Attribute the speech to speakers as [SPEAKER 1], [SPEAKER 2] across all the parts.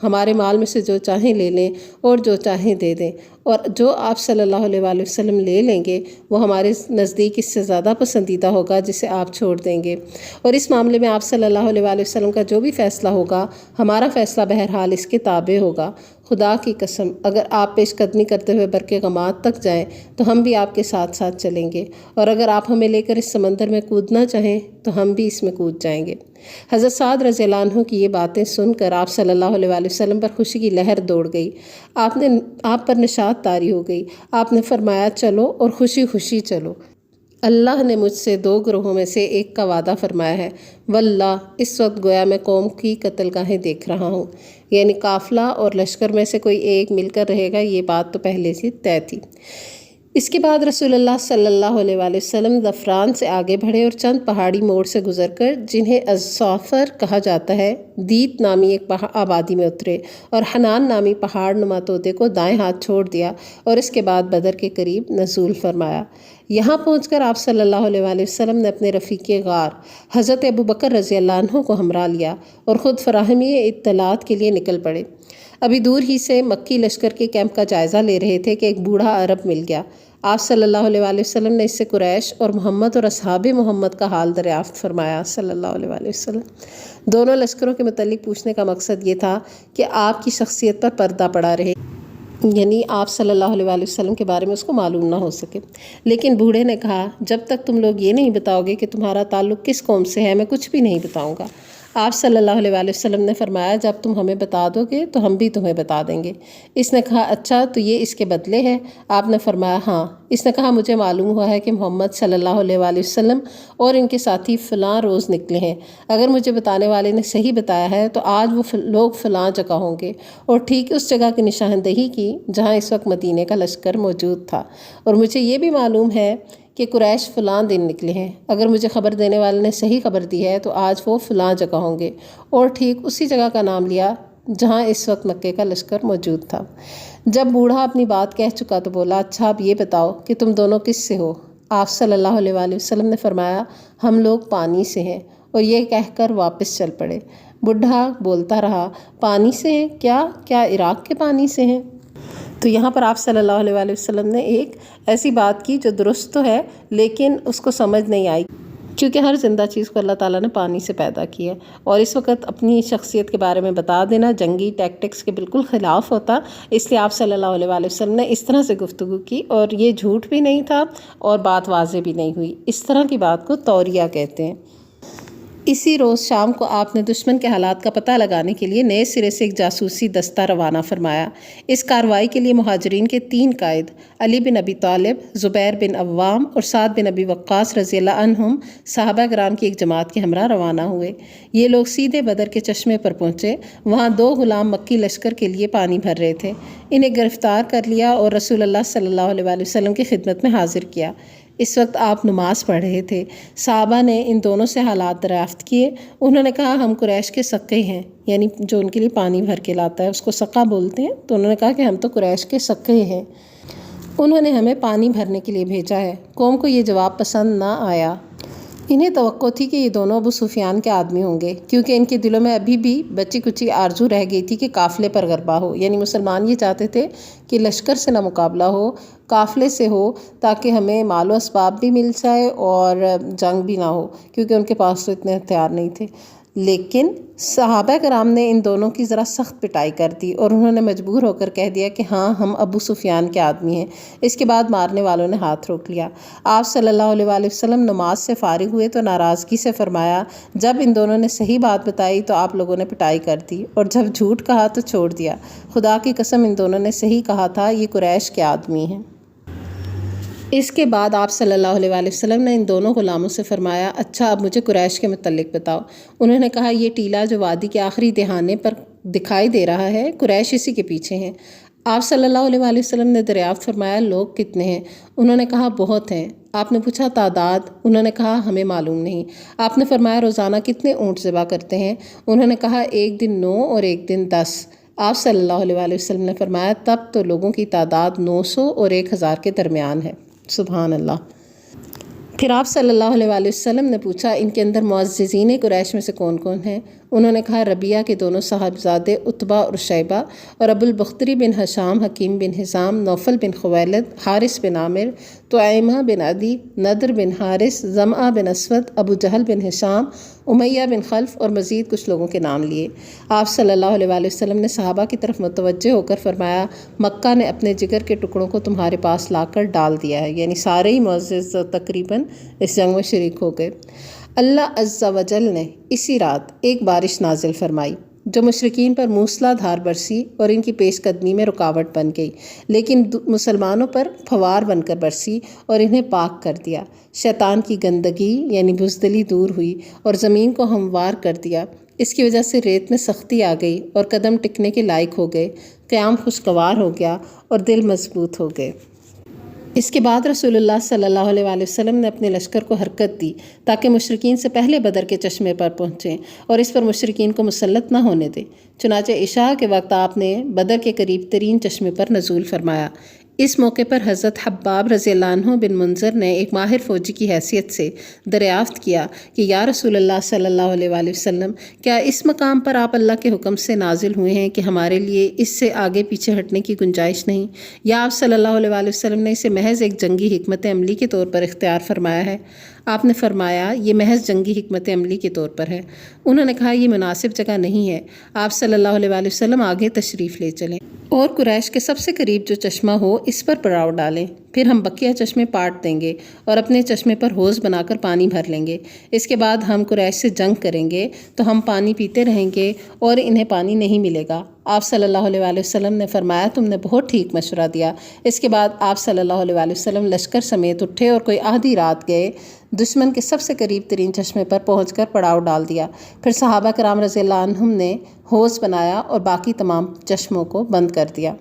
[SPEAKER 1] ہمارے مال میں سے جو چاہیں لے لیں اور جو چاہیں دے دیں، اور جو آپ صلی اللہ علیہ وآلہ وسلم لے لیں گے وہ ہمارے نزدیک اس سے زیادہ پسندیدہ ہوگا جسے آپ چھوڑ دیں گے، اور اس معاملے میں آپ صلی اللہ علیہ وآلہ وسلم کا جو بھی فیصلہ ہوگا ہمارا فیصلہ بہرحال اس کے تابع ہوگا۔ خدا کی قسم اگر آپ پیش قدمی کرتے ہوئے برقِ تک جائیں تو ہم بھی آپ کے ساتھ ساتھ چلیں گے، اور اگر آپ ہمیں لے کر اس سمندر میں کودنا چاہیں تو ہم بھی اس میں کود جائیں گے۔ حضرت سعد رضی اللہ عنہ کی یہ باتیں سن کر آپ صلی اللہ علیہ وآلہ وسلم پر خوشی کی لہر دوڑ گئی، آپ پر نشاط طاری ہو گئی۔ آپ نے فرمایا چلو اور خوشی خوشی چلو، اللہ نے مجھ سے 2 گروہوں میں سے ایک کا وعدہ فرمایا ہے، واللہ اس وقت گویا میں قوم کی قتل گاہیں دیکھ رہا ہوں، یعنی قافلہ اور لشکر میں سے کوئی ایک مل کر رہے گا، یہ بات تو پہلے سے طے تھی۔ اس کے بعد رسول اللہ صلی اللہ علیہ وآلہ وسلم ظفران سے آگے بڑھے اور چند پہاڑی موڑ سے گزر کر جنہیں الظفر کہا جاتا ہے، دیت نامی ایک آبادی میں اترے اور حنان نامی پہاڑ نما طوطے کو دائیں ہاتھ چھوڑ دیا، اور اس کے بعد بدر کے قریب نزول فرمایا۔ یہاں پہنچ کر آپ صلی اللہ علیہ وآلہ وسلم نے اپنے رفیق غار حضرت ابوبکر رضی اللہ عنہ کو ہمراہ لیا اور خود فراہمی اطلاعات کے لیے نکل پڑے۔ ابھی دور ہی سے مکی لشکر کے کیمپ کا جائزہ لے رہے تھے کہ ایک بوڑھا عرب مل گیا۔ آپ صلی اللہ علیہ وآلہ وسلم نے اس سے قریش اور محمد اور اصحاب محمد کا حال دریافت فرمایا صلی اللہ علیہ وآلہ وسلم۔ دونوں لشکروں کے متعلق پوچھنے کا مقصد یہ تھا کہ آپ کی شخصیت پر پردہ پڑا رہے، یعنی آپ صلی اللہ علیہ وآلہ وسلم کے بارے میں اس کو معلوم نہ ہو سکے۔ لیکن بوڑھے نے کہا جب تک تم لوگ یہ نہیں بتاؤ گے کہ تمہارا تعلق کس قوم سے ہے میں کچھ بھی نہیں بتاؤں گا۔ آپ صلی اللہ علیہ وآلہ وسلم نے فرمایا جب تم ہمیں بتا دو گے تو ہم بھی تمہیں بتا دیں گے۔ اس نے کہا اچھا تو یہ اس کے بدلے ہے؟ آپ نے فرمایا ہاں۔ اس نے کہا مجھے معلوم ہوا ہے کہ محمد صلی اللہ علیہ وآلہ وسلم اور ان کے ساتھی فلاں روز نکلے ہیں، اگر مجھے بتانے والے نے صحیح بتایا ہے تو آج وہ لوگ فلاں جگہ ہوں گے، اور ٹھیک اس جگہ کی نشاندہی کی جہاں اس وقت مدینے کا لشکر موجود تھا، اور مجھے یہ بھی معلوم ہے کہ قریش فلاں دن نکلے ہیں، اگر مجھے خبر دینے والے نے صحیح خبر دی ہے تو آج وہ فلاں جگہ ہوں گے، اور ٹھیک اسی جگہ کا نام لیا جہاں اس وقت مکے کا لشکر موجود تھا۔ جب بوڑھا اپنی بات کہہ چکا تو بولا اچھا اب یہ بتاؤ کہ تم دونوں کس سے ہو؟ آپ صلی اللہ علیہ وآلہ وسلم نے فرمایا ہم لوگ پانی سے ہیں، اور یہ کہہ کر واپس چل پڑے۔ بوڑھا بولتا رہا پانی سے ہیں؟ کیا عراق کے پانی سے ہیں؟ تو یہاں پر آپ صلی اللہ علیہ وآلہ وسلم نے ایک ایسی بات کی جو درست تو ہے لیکن اس کو سمجھ نہیں آئی، کیونکہ ہر زندہ چیز کو اللہ تعالیٰ نے پانی سے پیدا کیا ہے، اور اس وقت اپنی شخصیت کے بارے میں بتا دینا جنگی ٹیکٹکس کے بالکل خلاف ہوتا، اس لیے آپ صلی اللہ علیہ وآلہ وسلم نے اس طرح سے گفتگو کی، اور یہ جھوٹ بھی نہیں تھا اور بات واضح بھی نہیں ہوئی۔ اس طرح کی بات کو توریہ کہتے ہیں۔ اسی روز شام کو آپ نے دشمن کے حالات کا پتہ لگانے کے لیے نئے سرے سے ایک جاسوسی دستہ روانہ فرمایا۔ اس کارروائی کے لیے مہاجرین کے 3 قائد علی بن ابی طالب، زبیر بن عوام اور سعد بن ابی وقاص رضی اللہ عنہم صحابہ کرام کی ایک جماعت کے ہمراہ روانہ ہوئے۔ یہ لوگ سیدھے بدر کے چشمے پر پہنچے، وہاں 2 غلام مکی لشکر کے لیے پانی بھر رہے تھے، انہیں گرفتار کر لیا اور رسول اللہ صلی اللہ علیہ وآلہ وسلم کی خدمت میں حاضر کیا۔ اس وقت آپ نماز پڑھ رہے تھے۔ صحابہ نے ان دونوں سے حالات دریافت کیے۔ انہوں نے کہا ہم قریش کے سقے ہیں، یعنی جو ان کے لیے پانی بھر کے لاتا ہے اس کو سقا بولتے ہیں، تو انہوں نے کہا کہ ہم تو قریش کے سقے ہیں، انہوں نے ہمیں پانی بھرنے کے لیے بھیجا ہے۔ قوم کو یہ جواب پسند نہ آیا۔ انہیں توقع تھی کہ یہ دونوں ابو سفیان کے آدمی ہوں گے، کیونکہ ان کے دلوں میں ابھی بھی بچی کچی آرزو رہ گئی تھی کہ قافلے پر غلبہ ہو، یعنی مسلمان یہ چاہتے تھے کہ لشکر سے نہ مقابلہ ہو، قافلے سے ہو، تاکہ ہمیں مال و اسباب بھی مل جائے اور جنگ بھی نہ ہو، کیونکہ ان کے پاس تو اتنے ہتھیار نہیں تھے۔ لیکن صحابہ کرام نے ان دونوں کی ذرا سخت پٹائی کر دی اور انہوں نے مجبور ہو کر کہہ دیا کہ ہاں ہم ابو سفیان کے آدمی ہیں۔ اس کے بعد مارنے والوں نے ہاتھ روک لیا۔ آپ صلی اللہ علیہ وآلہ وسلم نماز سے فارغ ہوئے تو ناراضگی سے فرمایا جب ان دونوں نے صحیح بات بتائی تو آپ لوگوں نے پٹائی کر دی، اور جب جھوٹ کہا تو چھوڑ دیا۔ خدا کی قسم ان دونوں نے صحیح کہا تھا، یہ قریش کے آدمی ہیں۔ اس کے بعد آپ صلی اللہ علیہ وآلہ وسلم نے ان دونوں غلاموں سے فرمایا اچھا اب مجھے قریش کے متعلق بتاؤ۔ انہوں نے کہا یہ ٹیلہ جو وادی کے آخری دہانے پر دکھائی دے رہا ہے قریش اسی کے پیچھے ہیں۔ آپ صلی اللہ علیہ وآلہ وسلم نے دریافت فرمایا لوگ کتنے ہیں؟ انہوں نے کہا بہت ہیں۔ آپ نے پوچھا تعداد؟ انہوں نے کہا ہمیں معلوم نہیں۔ آپ نے فرمایا روزانہ کتنے اونٹ ذبح کرتے ہیں؟ انہوں نے کہا ایک دن 9 اور ایک دن 10۔ آپ صلی اللہ علیہ وآلہ وسلم نے فرمایا تب تو لوگوں کی تعداد 900 اور 1000 کے درمیان ہے۔ سبحان اللہ۔ پھر آپ صلی اللہ علیہ وآلہ وسلم نے پوچھا ان کے اندر معززین قریش میں سے کون کون ہیں؟ انہوں نے کہا ربیہ کے دونوں صاحبزادے عتبہ اور شیبہ اور ابو البختری بن حشام، حکیم بن حزام، نوفل بن خویلد، حارث بن عامر، طعیمہ بن عدی، نضر بن حارث، زمعہ بن اسود، ابو جہل بن ہشام، امیہ بن خلف اور مزید کچھ لوگوں کے نام لیے۔ آپ صلی اللہ علیہ وآلہ وسلم نے صحابہ کی طرف متوجہ ہو کر فرمایا مکہ نے اپنے جگر کے ٹکڑوں کو تمہارے پاس لا کر ڈال دیا ہے، یعنی سارے ہی معزز تقریباً اس جنگ میں شریک ہو گئے۔ اللہ عز و جل نے اسی رات ایک بارش نازل فرمائی جو مشرکین پر موسلا دھار برسی اور ان کی پیش قدمی میں رکاوٹ بن گئی، لیکن مسلمانوں پر پھوار بن کر برسی اور انہیں پاک کر دیا۔ شیطان کی گندگی یعنی بزدلی دور ہوئی اور زمین کو ہموار کر دیا۔ اس کی وجہ سے ریت میں سختی آ گئی اور قدم ٹکنے کے لائق ہو گئے، قیام خوشگوار ہو گیا اور دل مضبوط ہو گئے۔ اس کے بعد رسول اللہ صلی اللہ علیہ وآلہ وسلم نے اپنے لشکر کو حرکت دی تاکہ مشرکین سے پہلے بدر کے چشمے پر پہنچیں اور اس پر مشرکین کو مسلط نہ ہونے دیں۔ چنانچہ عشاء کے وقت آپ نے بدر کے قریب ترین چشمے پر نزول فرمایا۔ اس موقع پر حضرت حباب رضی اللہ عنہ بن منذر نے ایک ماہر فوجی کی حیثیت سے دریافت کیا کہ یا رسول اللہ صلی اللہ علیہ وآلہ وسلم، کیا اس مقام پر آپ اللہ کے حکم سے نازل ہوئے ہیں کہ ہمارے لیے اس سے آگے پیچھے ہٹنے کی گنجائش نہیں، یا آپ صلی اللہ علیہ وآلہ وسلم نے اسے محض ایک جنگی حکمت عملی کے طور پر اختیار فرمایا ہے؟ آپ نے فرمایا یہ محض جنگی حکمت عملی کے طور پر ہے۔ انہوں نے کہا یہ مناسب جگہ نہیں ہے، آپ صلی اللہ علیہ وآلہ وسلم آگے تشریف لے چلیں اور قریش کے سب سے قریب جو چشمہ ہو اس پر پڑاؤ ڈالیں، پھر ہم بقیہ چشمے پاٹ دیں گے اور اپنے چشمے پر حوض بنا کر پانی بھر لیں گے۔ اس کے بعد ہم قریش سے جنگ کریں گے تو ہم پانی پیتے رہیں گے اور انہیں پانی نہیں ملے گا۔ آپ صلی اللہ علیہ وآلہ وسلم نے فرمایا تم نے بہت ٹھیک مشورہ دیا۔ اس کے بعد آپ صلی اللہ علیہ وآلہ وسلم لشکر سمیت اٹھے اور کوئی آدھی رات گئے، دشمن کے سب سے قریب ترین چشمے پر پہنچ کر پڑاؤ ڈال دیا۔ پھر صحابہ کرام رضی اللہ عنہم نے حوض بنایا اور باقی تمام چشموں کو بند کر دیا۔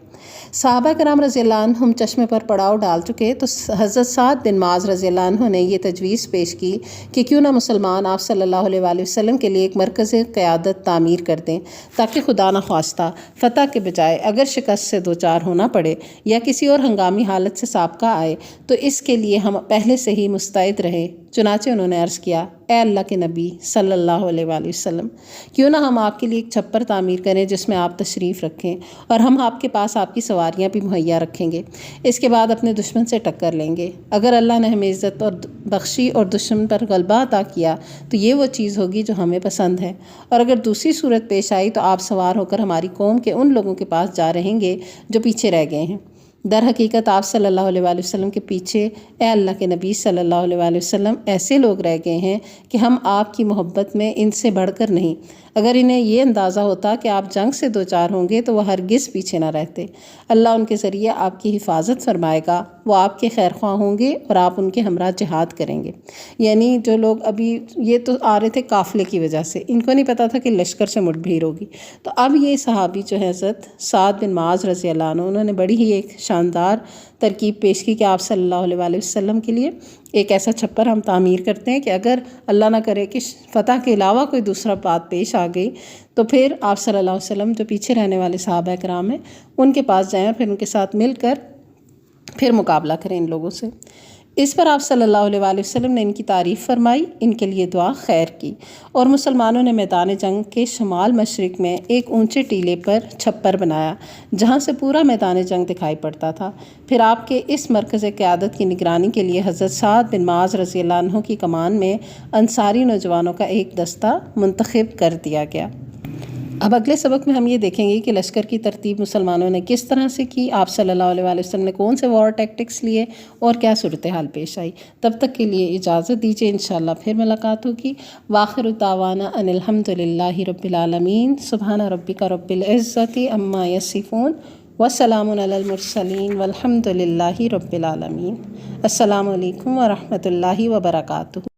[SPEAKER 1] صحابہ کرام رضی اللہ عنہم چشمے پر پڑاؤ ڈال چکے تو حضرت سعد بن معاذ رضی اللہ عنہ نے یہ تجویز پیش کی کہ کیوں نہ مسلمان آپ صلی اللہ علیہ وآلہ وسلم کے لیے ایک مرکز قیادت تعمیر کر دیں تاکہ خدا نخواستہ فتح کے بجائے اگر شکست سے دوچار ہونا پڑے یا کسی اور ہنگامی حالت سے سابقہ آئے تو اس کے لیے ہم پہلے سے ہی مستعد رہیں۔ چنانچہ انہوں نے عرض کیا اے اللہ کے نبی صلی اللہ علیہ وآلہ وسلم، کیوں نہ ہم آپ کے لیے ایک چھپر تعمیر کریں جس میں آپ تشریف رکھیں اور ہم آپ کے پاس آپ کی سواریاں بھی مہیا رکھیں گے، اس کے بعد اپنے دشمن سے ٹکر لیں گے۔ اگر اللہ نے ہمیں عزت اور بخشی اور دشمن پر غلبہ عطا کیا تو یہ وہ چیز ہوگی جو ہمیں پسند ہے، اور اگر دوسری صورت پیش آئی تو آپ سوار ہو کر ہماری قوم کے ان لوگوں کے پاس جا رہیں گے جو پیچھے رہ گئے ہیں۔ در حقیقت آپ صلی اللہ علیہ وآلہ وسلم کے پیچھے اے اللہ کے نبی صلی اللہ علیہ وآلہ وسلم ایسے لوگ رہ گئے ہیں کہ ہم آپ کی محبت میں ان سے بڑھ کر نہیں۔ اگر انہیں یہ اندازہ ہوتا کہ آپ جنگ سے دوچار ہوں گے تو وہ ہرگز پیچھے نہ رہتے۔ اللہ ان کے ذریعے آپ کی حفاظت فرمائے گا، وہ آپ کے خیر خواہ ہوں گے اور آپ ان کے ہمراہ جہاد کریں گے۔ یعنی جو لوگ ابھی یہ تو آ رہے تھے قافلے کی وجہ سے، ان کو نہیں پتا تھا کہ لشکر سے مٹ بھیڑ ہوگی، تو اب یہ صحابی جو ہے حضرت سعد بن معاذ رضی اللہ عنہ، انہوں نے بڑی ہی ایک شاندار ترکیب پیش کی کہ آپ صلی اللہ علیہ وآلہ وسلم کے لیے ایک ایسا چھپر ہم تعمیر کرتے ہیں کہ اگر اللہ نہ کرے کہ فتح کے علاوہ کوئی دوسرا بات پیش آ گئی تو پھر آپ صلی اللہ علیہ وسلم جو پیچھے رہنے والے صحابہ کرام ہیں ان کے پاس جائیں اور پھر ان کے ساتھ مل کر پھر مقابلہ کریں ان لوگوں سے۔ اس پر آپ صلی اللہ علیہ وآلہ وسلم نے ان کی تعریف فرمائی، ان کے لیے دعا خیر کی، اور مسلمانوں نے میدان جنگ کے شمال مشرق میں ایک اونچے ٹیلے پر چھپر بنایا جہاں سے پورا میدان جنگ دکھائی پڑتا تھا۔ پھر آپ کے اس مرکز قیادت کی نگرانی کے لیے حضرت سعد بن معاذ رضی اللہ عنہ کی کمان میں انصاری نوجوانوں کا ایک دستہ منتخب کر دیا گیا۔ اب اگلے سبق میں ہم یہ دیکھیں گے کہ لشکر کی ترتیب مسلمانوں نے کس طرح سے کی، آپ صلی اللہ علیہ وآلہ وسلم نے کون سے وار ٹیکٹکس لیے اور کیا صورتحال پیش آئی۔ تب تک کے لیے اجازت دیجیے، انشاءاللہ پھر ملاقات ہوگی۔ وآخر دعوانا ان الحمد للہ رب العالمین، سبحان ربک رب العزت عما یصفون وسلام علی المرسلین والحمد للہ رب العالمین۔ السلام علیکم ورحمۃ اللہ وبرکاتہ۔